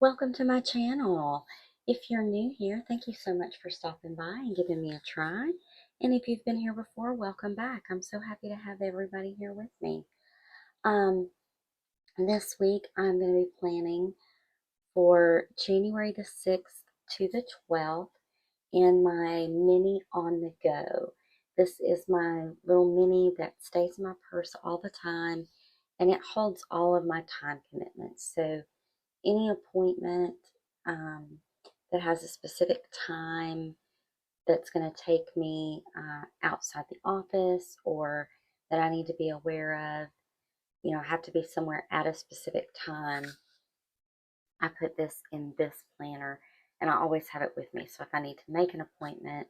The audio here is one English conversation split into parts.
Welcome to my channel. If you're new here, thank you so much for stopping by and giving me a try. And if you've been here before, welcome back. I'm so happy to have everybody here with me. Um, this week I'm going to be planning for January the 6th to the 12th in my mini on the go. This is my little mini that stays in my purse all the time, and it holds all of my time commitments. So any appointment um, that has a specific time that's going to take me outside the office, or that I need to be aware of, I have to be somewhere at a specific time. I put this in this planner, and I always have it with me. So if I need to make an appointment,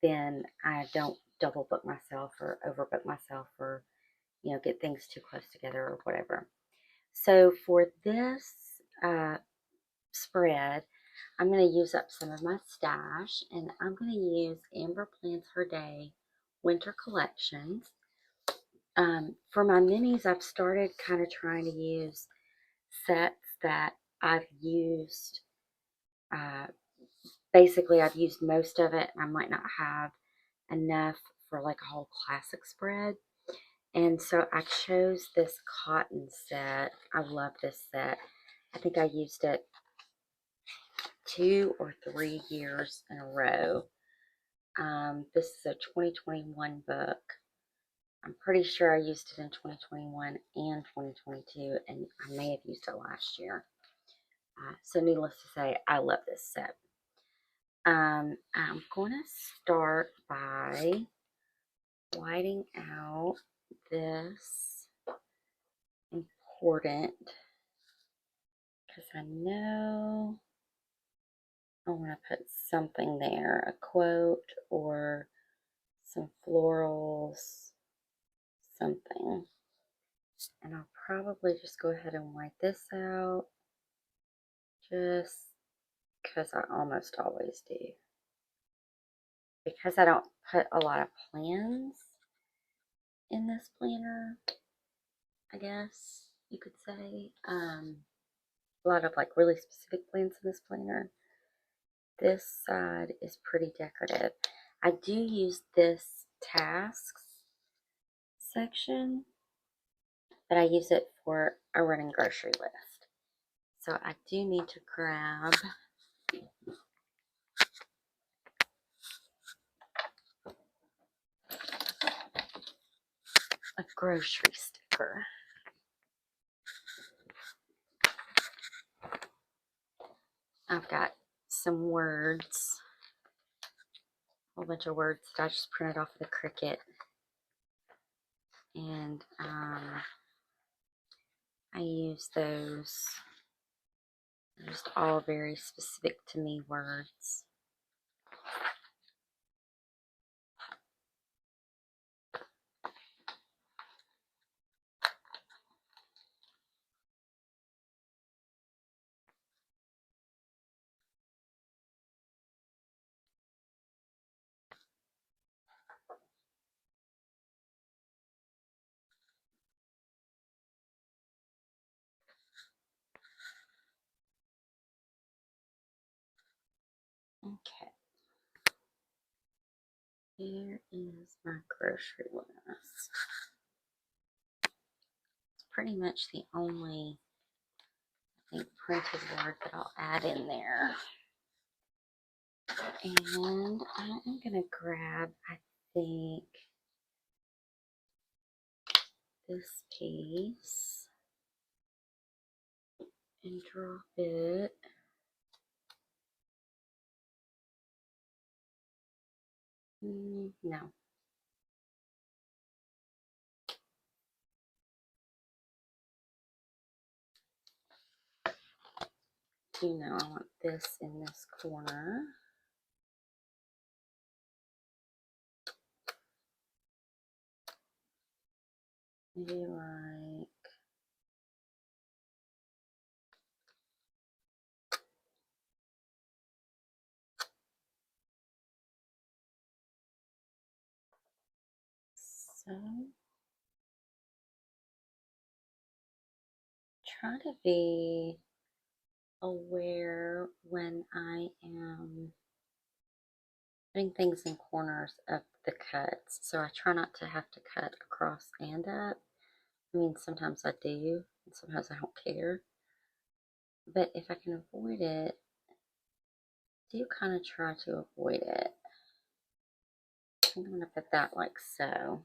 then I don't double book myself or overbook myself, or get things too close together or whatever. So for this spread, I'm going to use up some of my stash, and I'm going to use Amber Plans Her Day Winter Collections. For my minis, I've started kind of trying to use sets that I've used. Uh, Basically, I've used most of it, and I might not have enough for like a whole classic spread. And so I chose this cotton set. I love this set. I think I used it 2 or 3 years in a row. This is a 2021 book. I'm pretty sure I used it in 2021 and 2022, and I may have used it last year. So needless to say, I love this set. I'm going to start by whiting out this important, because I know I want to put something there, a quote or some florals, something. And I'll probably just go ahead and white this out, just because I almost always do. Because I don't put a lot of plans in this planner, I guess you could say. A lot of like really specific plans in this planner. This side is pretty decorative. I do use this tasks section, but I use it for a running grocery list. So I do need to grab a grocery sticker. I've got some words, a whole bunch of words that I just printed off of the Cricut. And I use those. They're just all very specific to me words. Okay. Here is my grocery list. It's pretty much the only, I think, printed word that I'll add in there. And I am going to grab, I think, this piece and drop it no. I want this in this corner. Maybe like so. Try to be aware when I am putting things in corners of the cuts. So I try not to have to cut across and up. I mean, sometimes I do, and sometimes I don't care. But if I can avoid it, I do kind of try to avoid it. I'm going to put that like so.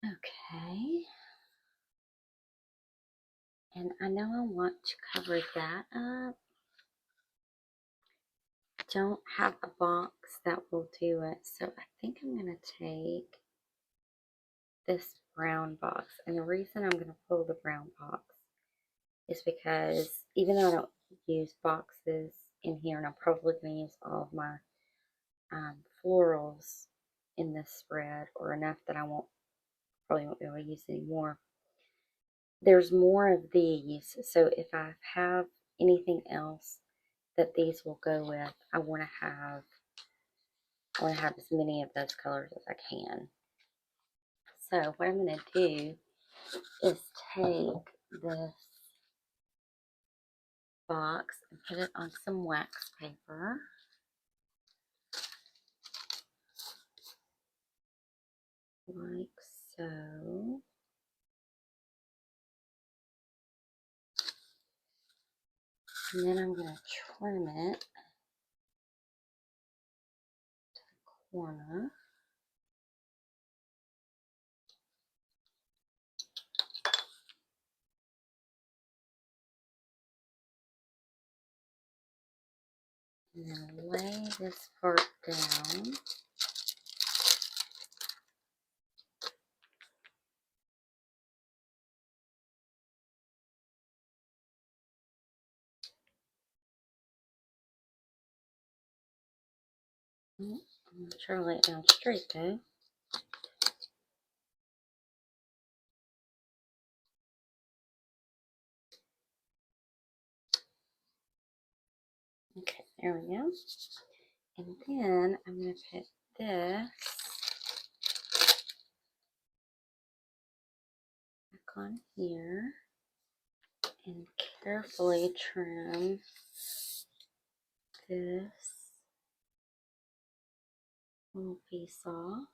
Okay. And I know I want to cover that up. Don't have a box that will do it. So I think I'm going to take this brown box. And the reason I'm going to pull the brown box is because even though I don't use boxes in here, and I'm probably going to use all of my florals in this spread, or enough that I probably won't be able to use anymore. There's more of these, so if I have anything else that these will go with, I want to have as many of those colors as I can. So what I'm going to do is take this box and put it on some wax paper. Like so. And then I'm going to trim it to the corner. And then lay this part down. I'm going to try to lay it down straight though. Okay, there we go. And then I'm going to put this back on here and carefully trim this little piece off.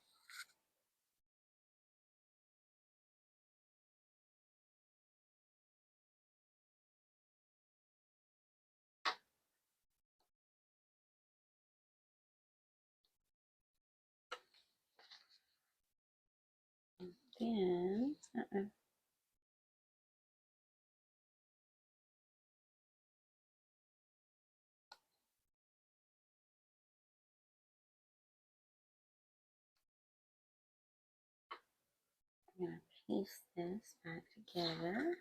And then, I'm going to piece this back together.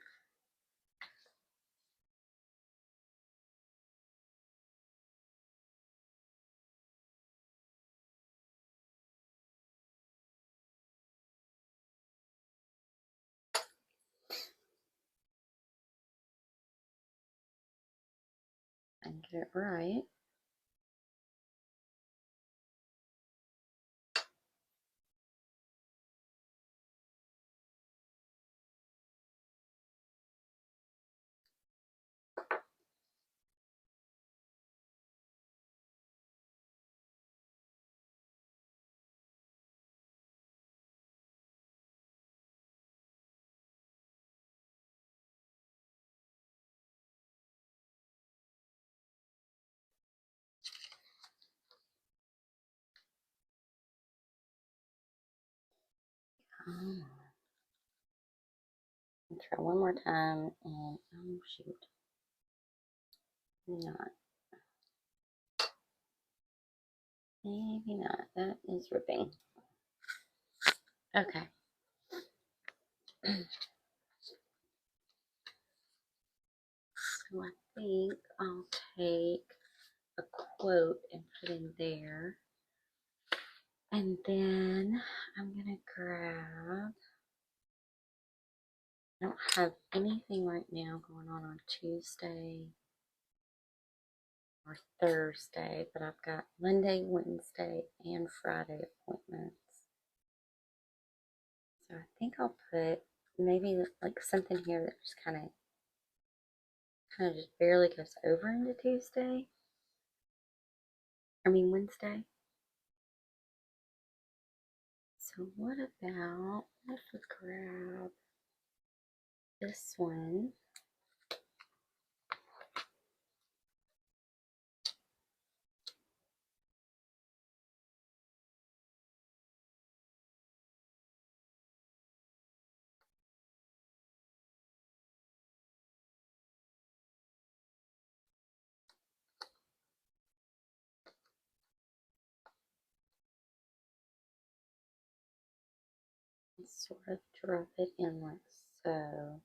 And get it right. I'll try one more time and oh shoot. Maybe not. Maybe not. That is ripping. Okay. So I think I'll take a quote and put in there. And And then I'm going to grab, I don't have anything right now going on Tuesday or Thursday, but I've got Monday, Wednesday, and Friday appointments. So I think I'll put maybe like something here that just kind of just barely goes over into Tuesday. I mean Wednesday. So what about, let's grab this one. And sort of drop it in like so.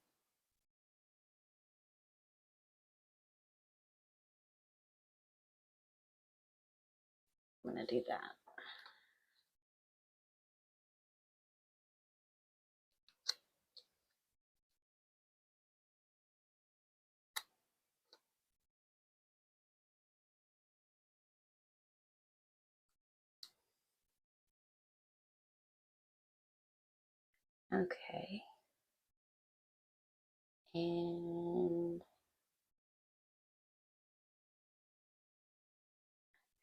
I'm going to do that. Okay. And I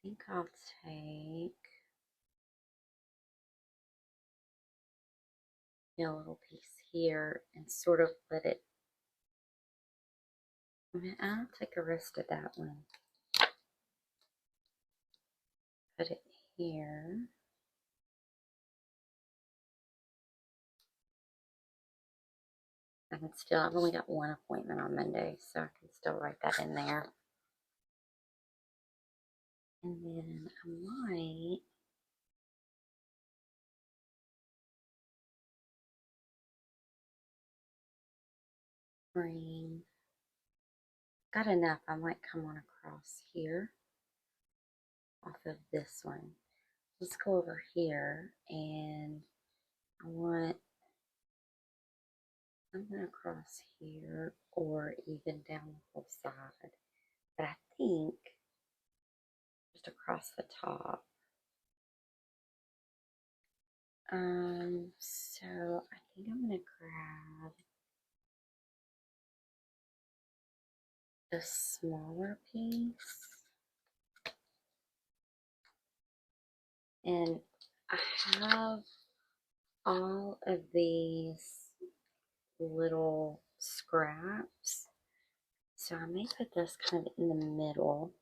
think I'll take a little piece here and sort of let it, I'll take a rest of that one. Put it here. I've only got one appointment on Monday, so I can still write that in there. And then I might bring, got enough, I might come on across here off of this one. Let's go over here and I want something across here or even down the whole side. But I think just across the top. So I think I'm gonna grab the smaller piece. And I have all of these little scraps. So I may put this kind of in the middle.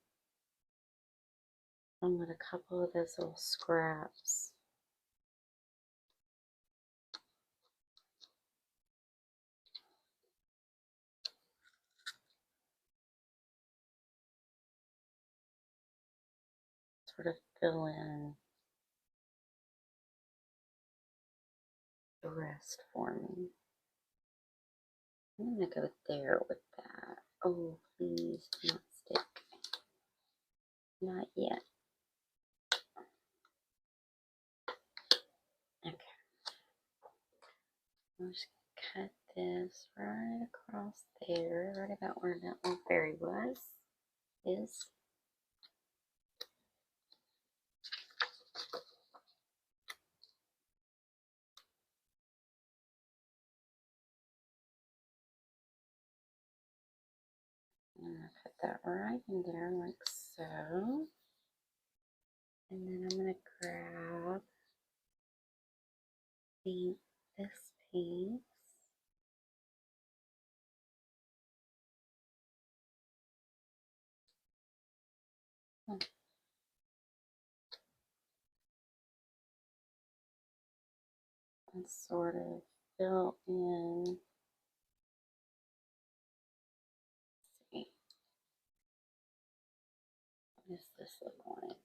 And with a couple of those little scraps. Sort of fill in the rest for me. I'm gonna go there with that. Oh, please do not stick. Not yet. Okay. I'm just gonna cut this right across there, right about where that little fairy is. I'm gonna put that right in there like so. And then I'm gonna grab this piece. And sort of fill in. Let's see. What does this look like?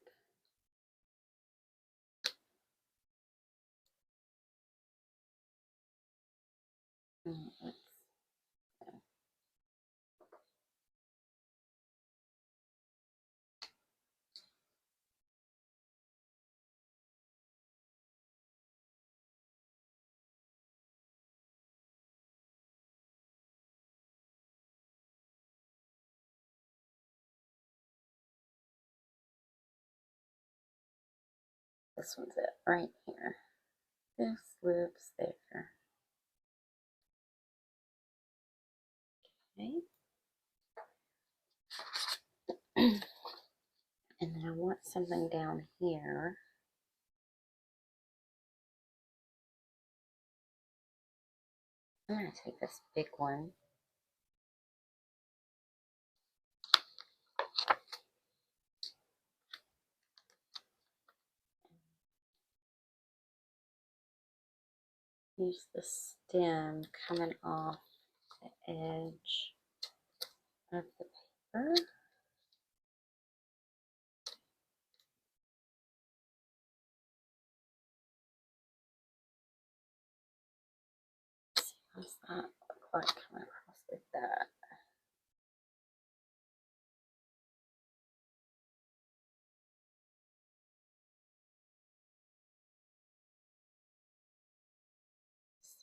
Let's This one's it right here. This lives there. Okay. And then I want something down here. I'm going to take this big one. Use the stem coming off the edge of the paper. How does that look like coming across like that?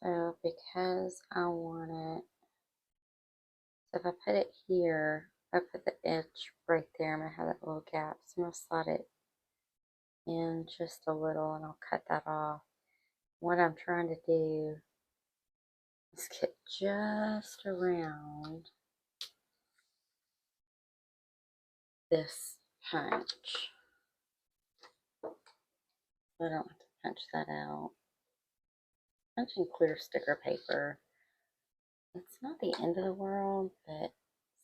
So because I want it, so if I put it here, I put the edge right there, I'm going to have that little gap. So I'm going to slide it in just a little and I'll cut that off. What I'm trying to do is get just around this punch. I don't have to punch that out. Punching clear sticker paper, it's not the end of the world, but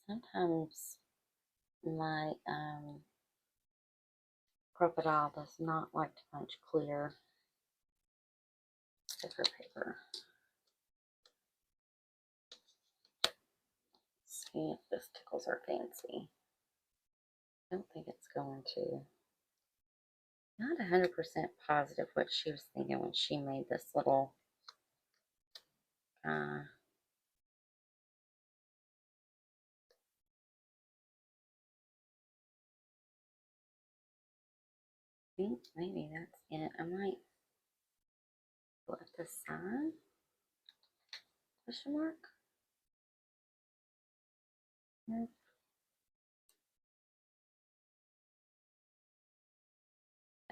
sometimes my crocodile does not like to punch clear sticker paper. Let's see if this tickles her fancy. I don't think it's going to. Not 100% positive what she was thinking when she made this little I think maybe that's it. I might flip this side. Question mark? Nope.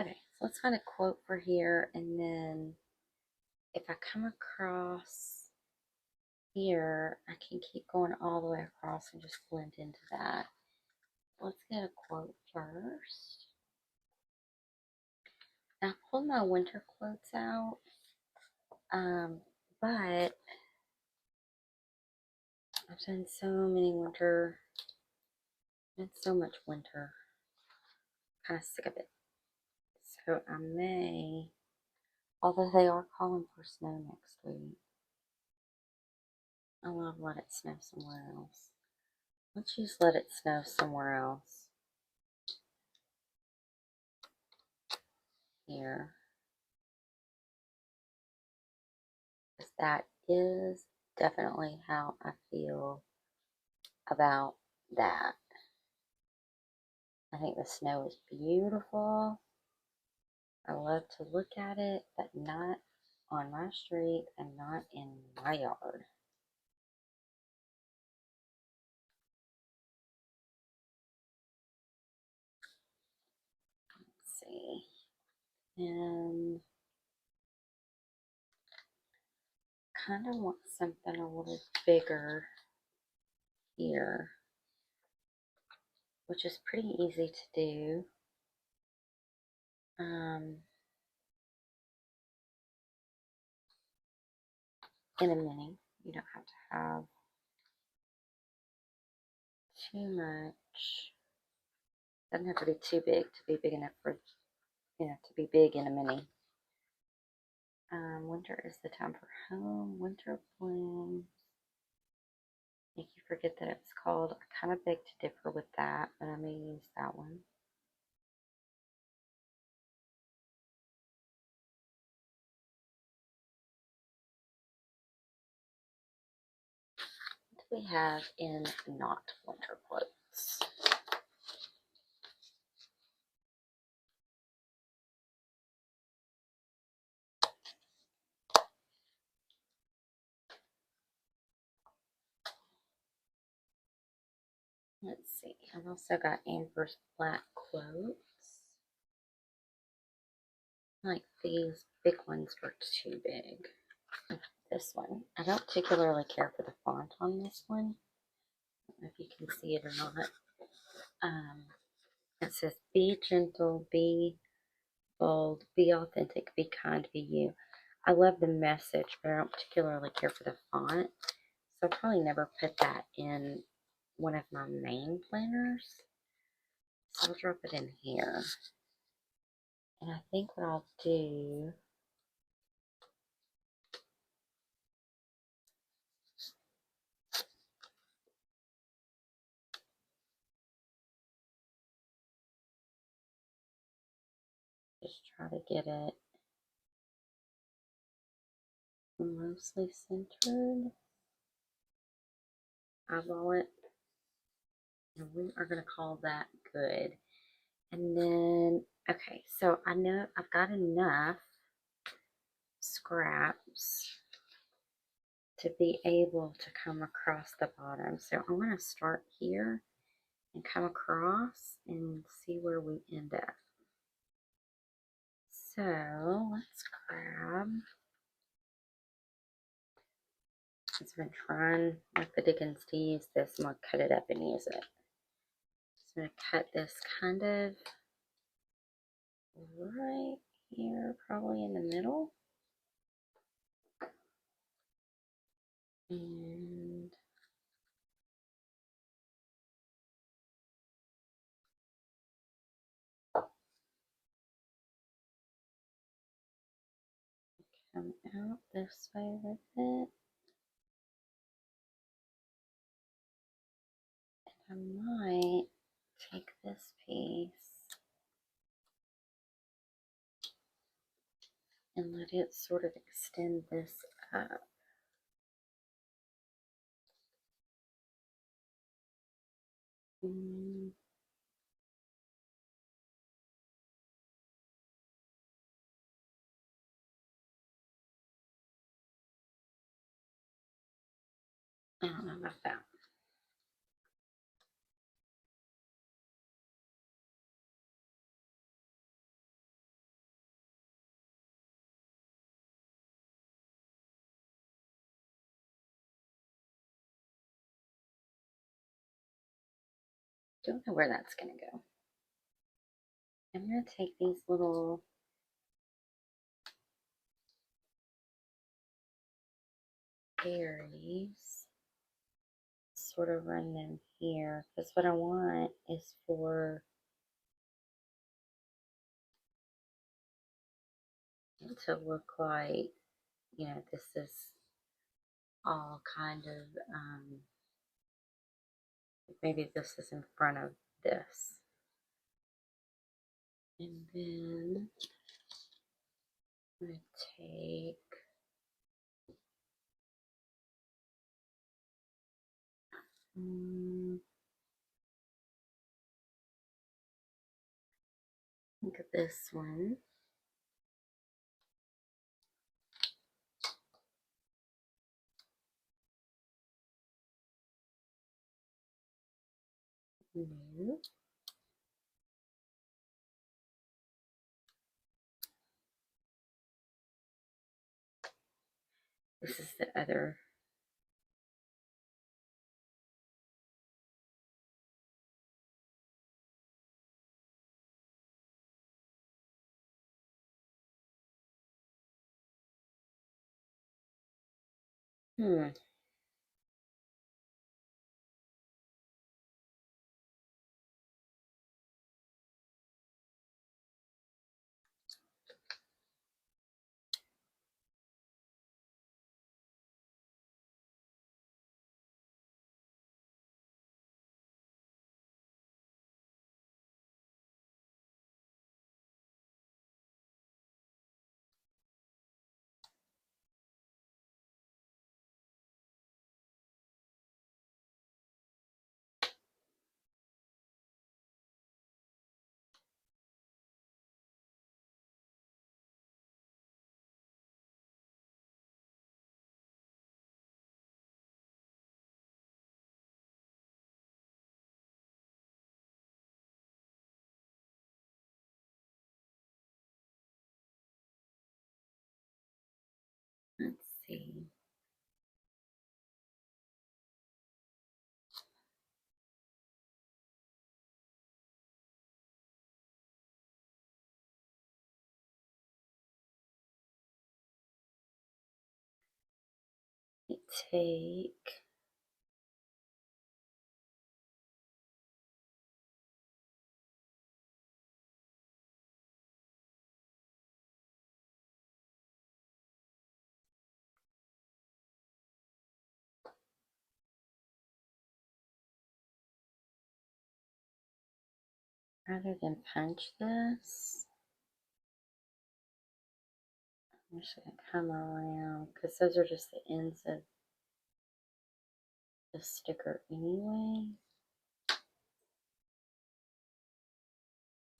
Okay, so let's find a quote for here, and then if I come across here, I can keep going all the way across and just blend into that. Let's get a quote first. Now, I pulled my winter quotes out, but I've done so many winter, and so much winter. Kind of sick of it. So I may, although they are calling for snow next week, I love Let It Snow Somewhere Else. Let's just let it snow somewhere else. Here. Because that is definitely how I feel about that. I think the snow is beautiful. I love to look at it, but not on my street and not in my yard. Let's see. And kind of want something a little bigger here, which is pretty easy to do. In a mini, you don't have to have too much. Doesn't have to be too big to be big enough for, to be big in a mini. Winter is the time for home. Winter bloom. Make you forget that it's called. I kind of beg to differ with that, but I may use that one. What do we have in not winter quotes? Let's see. I've also got Amber's black quotes. Like these big ones were too big. This one, I don't particularly care for the font on this one. I don't know if you can see it or not. It says, "Be gentle, be bold, be authentic, be kind, be you." I love the message, but I don't particularly care for the font. So I'll probably never put that in one of my main planners. So I'll drop it in here. And I think what I'll do is try to get it mostly centered. Eyeball it. And we are going to call that good. And then, okay, so I know I've got enough scraps to be able to come across the bottom. So I'm going to start here and come across and see where we end up. So let's grab, I've been trying like the Dickens to use this. I'm going to cut it up and use it. So I'm going to cut this kind of right here, probably in the middle. And come out this way with it. And I might take this piece and let it sort of extend this up. Mm. I don't know about that. Don't know where that's going to go. I'm going to take these little berries, sort of run them here, because what I want is for it to look like, you know, this is all kind of, maybe this is in front of this. And then I'm going to take look at this one. No. This is the other. Hmm. Let's see. Take rather than punch this, I'm just going to come around because those are just the ends of the sticker anyway.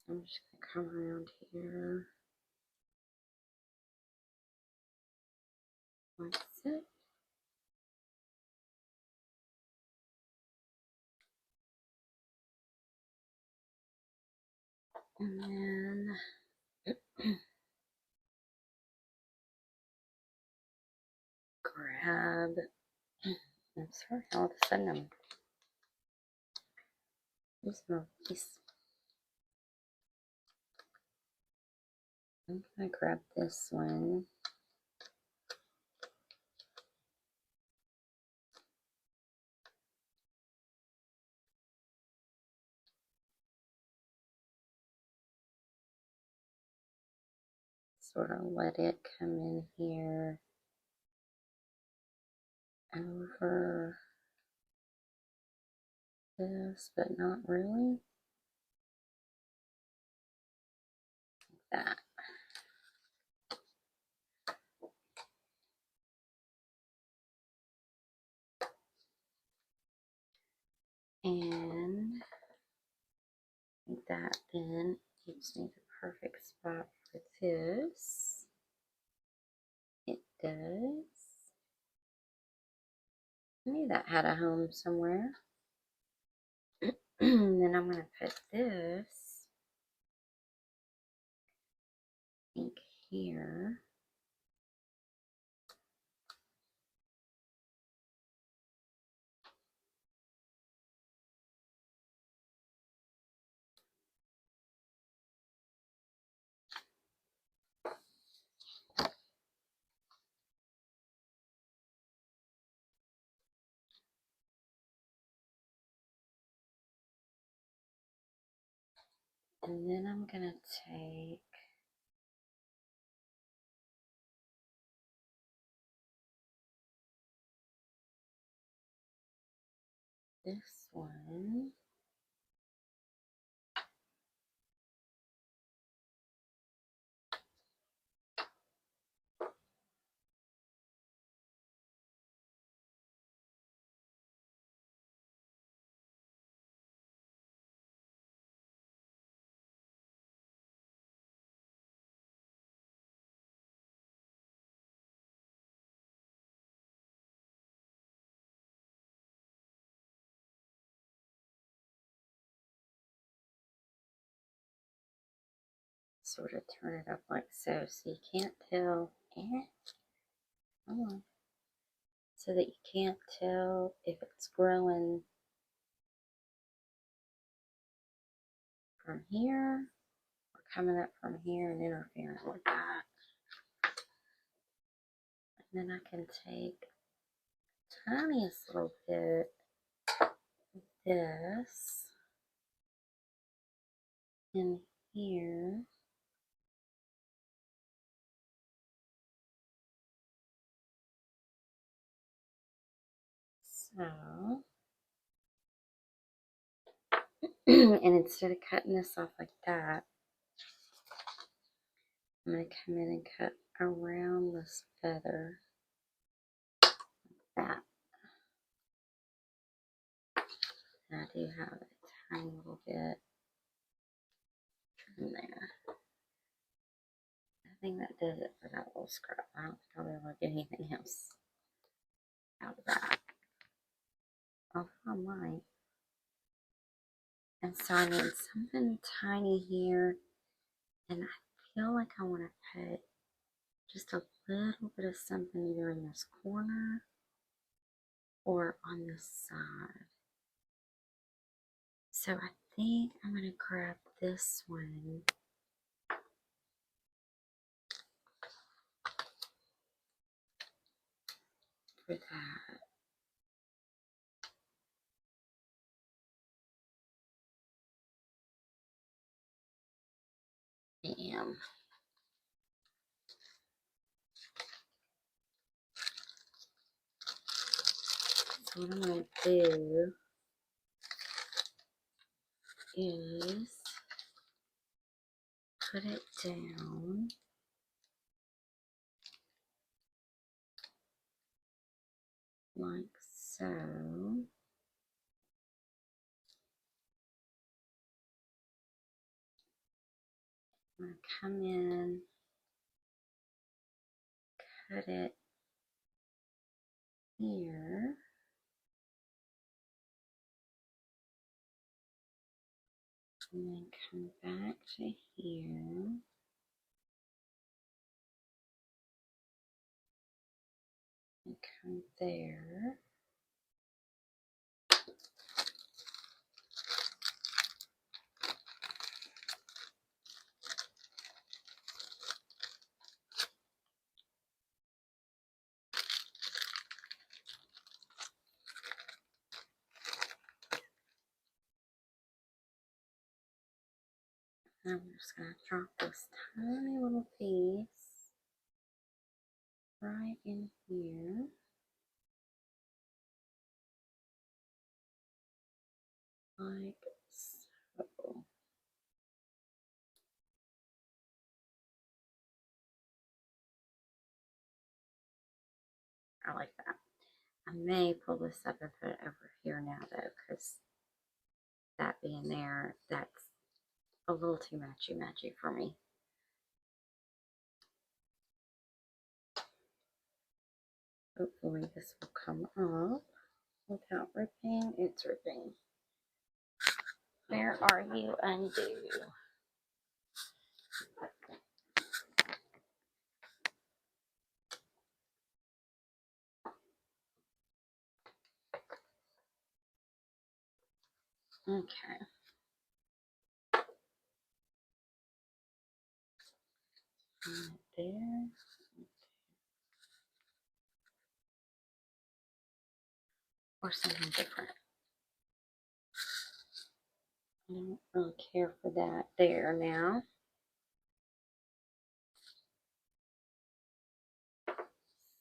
I'm just going to come around here like so. And then grab, I'm sorry, all of a sudden I'm losing my voice. I'm going to grab this one. Sort of let it come in here over this, but not really. Like that. And that then gives me the perfect spot for this. It does. I knew that had a home somewhere. Then I'm going to put this ink here. And then I'm going to take this one. Sort of turn it up like so, so you can't tell. Come on. So that you can't tell if it's growing from here or coming up from here and interfering with that. And then I can take the tiniest little bit of this in here. So, and instead of cutting this off like that, I'm going to come in and cut around this feather like that. And I do have a tiny little bit in there. I think that does it for that little scrap. I don't think I'll be able to get anything else out of that. Although I might. And so I need something tiny here. And I feel like I want to put just a little bit of something either in this corner or on this side. So I think I'm going to grab this one for that. Bam. So what I'm going to do is put it down like so. I'm going to come in, cut it here. And then come back to here. And come there. And I'm just going to drop this tiny little piece right in here. Like so. I like that. I may pull this up and put it over here now though, because that being there, that's a little too matchy for me. Hopefully this will come up without ripping. It's ripping. Where are you, undo? Okay. Right there. Or something different. I don't really care for that there now.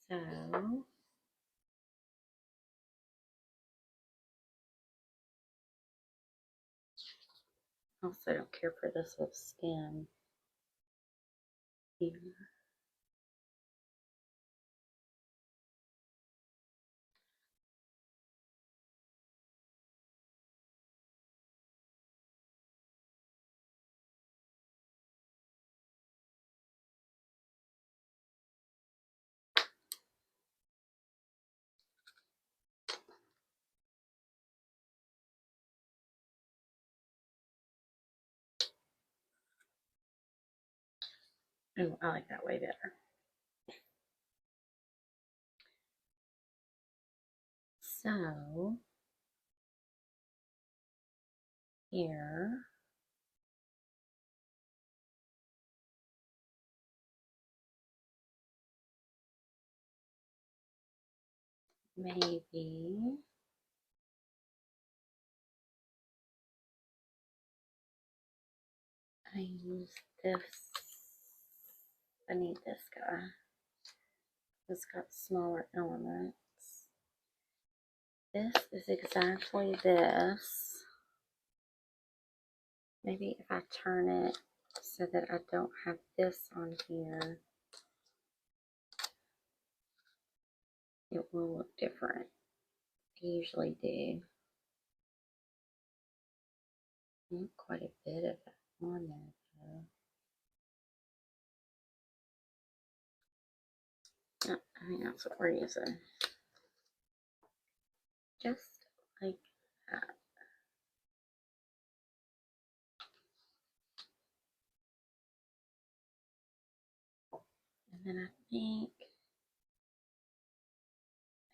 So also don't care for this little stem here. Oh, I like that way better. So here, maybe I use this. I need this guy. It's got smaller elements. This is exactly this. Maybe if I turn it so that I don't have this on here, it will look different. I usually do. Not quite a bit of it on there though. I think that's what we're using. Just like that. And then I think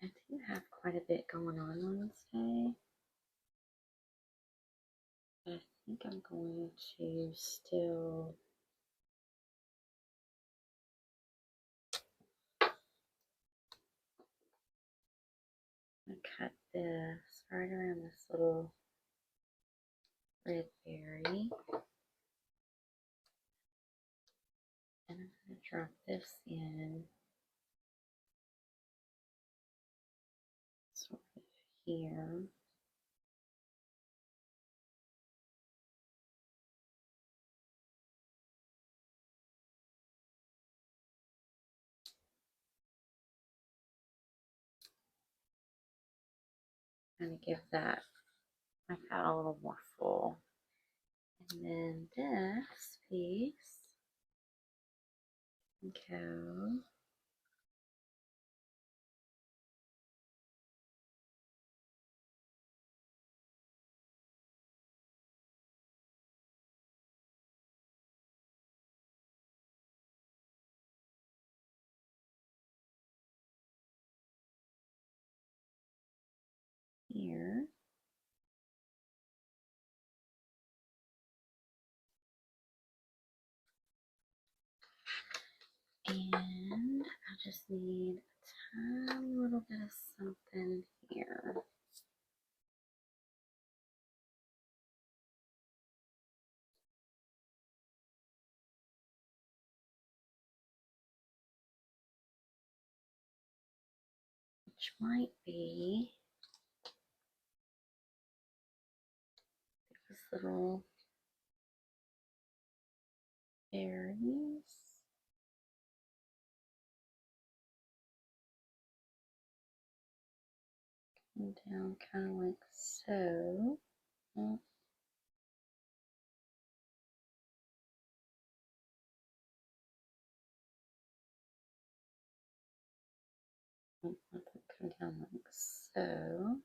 I do have quite a bit going on this day. But I think I'm going to still cut this right around this little red berry. And I'm going to drop this in sort of here. Kind of give that like that a little more full. And then this piece can go here. And I just need a tiny little bit of something here. Which might be these little berries. And down kind of like so. Oh, let them come down like so.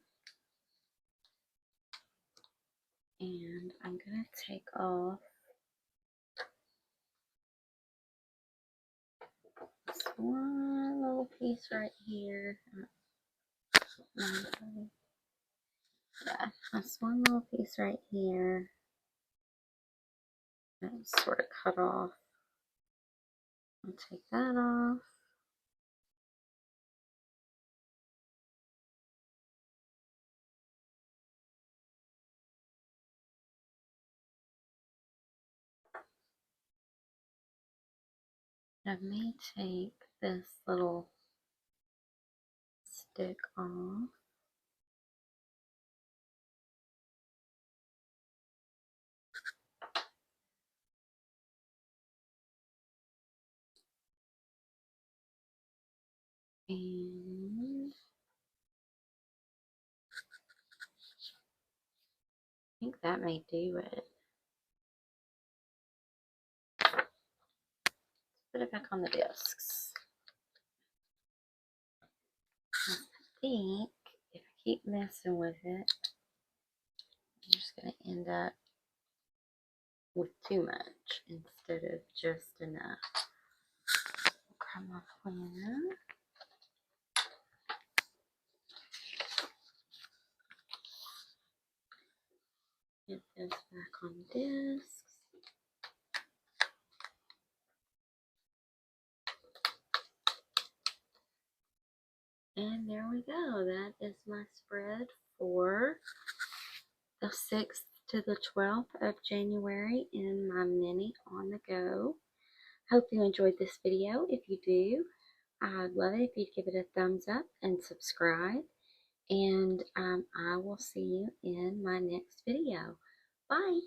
And I'm going to take off this one little piece right here. Yeah, this one little piece right here. That's sort of cut off. I'll take that off. I may take this little stick off. And I think that may do it. Put it back on the discs. I think if I keep messing with it, I'm just going to end up with too much instead of just enough. Grab my planner. Get this back on discs. And there we go. That is my spread for the 6th to the 12th of January in my mini on the go. Hope you enjoyed this video. If you do, I'd love it if you'd give it a thumbs up and subscribe. And I will see you in my next video. Bye.